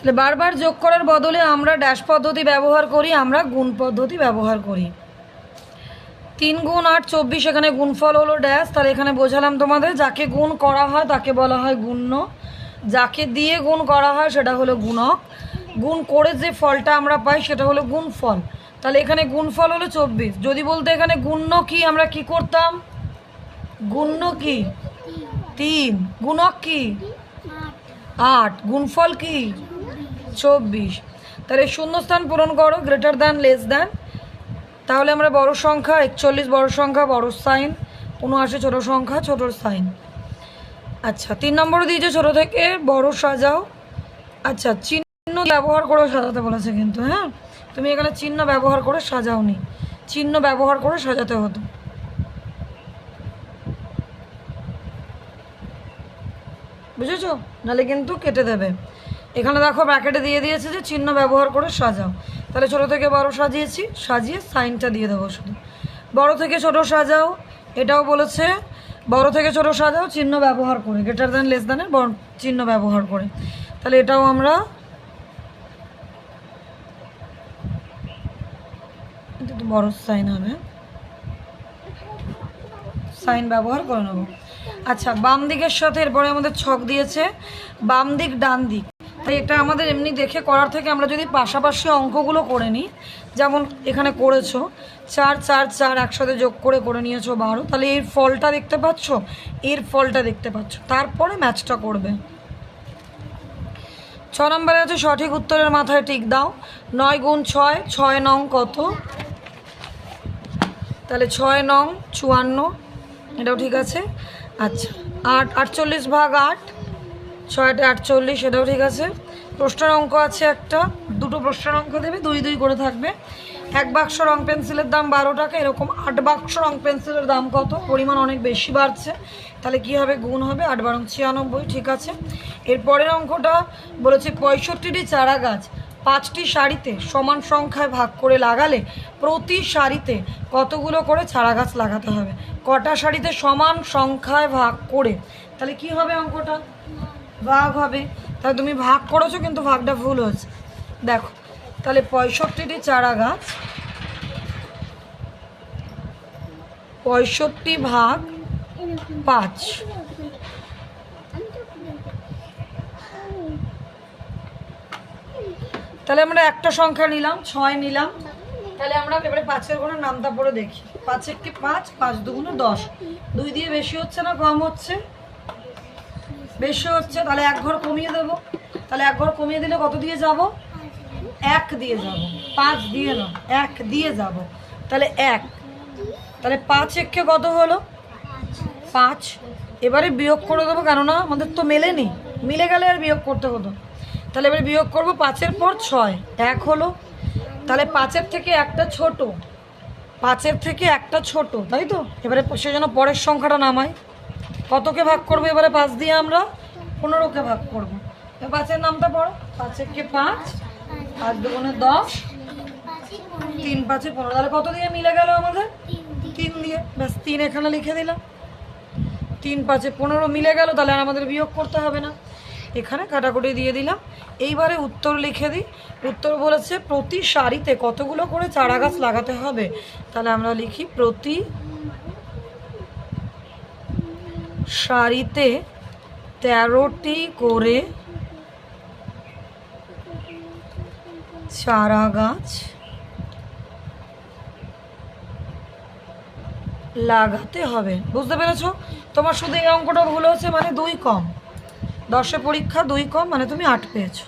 তাহলে বারবার যোগ করার বদলে আমরা ড্যাশ পদ্ধতি ব্যবহার করি, আমরা গুণ পদ্ধতি ব্যবহার করি। 3 গুণ 8 24, এখানে গুণফল হলো ড্যাশ। তাহলে এখানে বোঝালাম তোমাদের, যাকে গুণ করা হয় তাকে বলা হয় গুণ্য, যাকে দিয়ে গুণ করা হয় সেটা হলো গুণক, গুণ করে যে ফলটা আমরা পাই সেটা হলো গুণফল। তাহলে এখানে গুণফল হলো 24। যদি বলতে এখানে গুণ্য কি, আমরা কি করতাম? গুণ্য কি 3, গুণক কি 8, গুণফল কি 24। তাহলে শূন্যস্থান পূরণ করো, গ্রেটার দ্যান লেস দ্যান। তাহলে আমরা বড় সংখ্যা 41 বড় সংখ্যা বড় সাইন, 79 ছোট সংখ্যা ছোট সাইন। আচ্ছা 3 নম্বরে দিয়েছে ছোট থেকে বড় সাজাও। আচ্ছা চিহ্ন ব্যবহার করে সাজাতে বলেছে কিন্তু, হ্যাঁ তুমি এখানে চিহ্ন ব্যবহার করে সাজাওনি, চিহ্ন ব্যবহার করে সাজাতে হতো। বুঝেছো? নাহলে কিন্তু কেটে দেবে। এখানে দেখো ব্র্যাকেটে দিয়ে দিয়েছে যে চিহ্ন ব্যবহার করে সাজাও। তাহলে ছোট থেকে বড় সাজিয়েছি, সাজিয়ে সাইনটা দিয়ে দেবো শুধু। বড় থেকে ছোট সাজাও, এটাও বলেছে বড় থেকে ছোট সাজাও চিহ্ন ব্যবহার করে, গ্রেটার দ্যান লেস দ্যানের চিহ্ন ব্যবহার করে। তাহলে এটাও আমরা বড় সাইন হবে, সাইন ব্যবহার করে নেব। আচ্ছা বাম দিকের সাথে এরপরে আমাদের ছক দিয়েছে বাম দিক ডান দিক। তাই এটা আমাদের এমনি দেখে করার থেকে আমরা যদি পাশাপাশি অঙ্কগুলো করে নিই, যেমন এখানে করেছো 4 4 4 একসাথে যোগ করে নিয়েছো 12, তাহলে এর ফলটা দেখতে পাচ্ছ, এর ফলটা দেখতে পাচ্ছ, তারপরে ম্যাচটা করবে। 6 নম্বরে আছে সঠিক উত্তরের মাথায় টিক দাও। 9 গুণ 6, 6 নং কত? তাহলে 6 নং 54, এটাও ঠিক আছে। আচ্ছা 8 48 ভাগ 8, 6টা 48, এটাও ঠিক আছে। প্রশ্নের অঙ্ক আছে একটা, দুটো প্রশ্নের অঙ্ক দেবে, 2 2 করে থাকবে। 1 বাক্স রং পেন্সিলের দাম 12 টাকা, এরকম 8 বাক্স রং পেন্সিলের দাম কত? পরিমাণ অনেক বেশি বাড়ছে, তাহলে কি হবে? গুণ হবে, 8 12 96, ঠিক আছে। এরপরের অঙ্কটা বলেছে 65টি চারা গাছ 5টি সারিতে সমান সংখ্যায় ভাগ করে লাগালে প্রতি সারিতে কতগুলো করে চারা গাছ লাগাতে হবে? কটা সারিতে সমান সংখ্যায় ভাগ করে, তাহলে কি হবে? অঙ্কটা ভাগ হবে। তাহলে তুমি ভাগ করেছো কিন্তু ভাগটা ভুল হয়েছে, দেখো। তাহলে 65টি চারা গাছ 65 ভাগ 5, তাহলে আমরা একটা সংখ্যা নিলাম 6 নিলাম। তাহলে আমরা এবারে 5-এর ঘরের নামটা পড়ে দেখি। 5 একটি 5, 5 দুগুণে 10, 2 দিয়ে বেশি হচ্ছে না কম হচ্ছে? বেশি হচ্ছে, তাহলে 1 ঘর কমিয়ে দেবো। তাহলে 1 ঘর কমিয়ে দিলে কত দিয়ে যাব? 1 দিয়ে যাব, 5 দিয়ে না 1 দিয়ে যাব, তাহলে 1। তাহলে 5 একে কত হলো? 5। এবারে বিয়োগ করে দেবো, কেননা আমাদের তো মেলেনি, মিলে গেলে আর বিয়োগ করতে হতো। তাহলে এবারে বিয়োগ করবো 5-এর পর 6, 1 হলো। তাহলে 5-এর থেকে একটা ছোট, 5-এর থেকে একটা ছোট, তাই তো? এবারে সেই জন্য পরের সংখ্যাটা নামাই। কতকে ভাগ করবো এবারে? 5 দিয়ে আমরা 15কে ভাগ করবো। 5-এর নামটা পড়ো। 5 একে 5, 5 দুগুণে 10, 3 5-এ 15। তাহলে কত দিয়ে মিলে গেল আমাদের? 3 দিয়ে। ব্যাস 3 এখানে লিখে দিলাম। 3 5-এ 15 মিলে গেল, তাহলে আর আমাদের বিয়োগ করতে হবে না, এখানে কাটাকুটি দিয়ে দিলাম। এইবারে উত্তর লিখে দিই। উত্তর বলেছে প্রতি সারিতে কতগুলো করে চারা গাছ লাগাতে হবে, তাহলে আমরা লিখি প্রতি সারিতে 13টি করে চারা গাছ লাগাতে হবে। বুঝতে পেরেছো? তোমার শুধু এই অঙ্কটা ভুল হচ্ছে, মানে 2 কম, 10-এ পরীক্ষা 2 কম, মানে তুমি 8 পেয়েছো।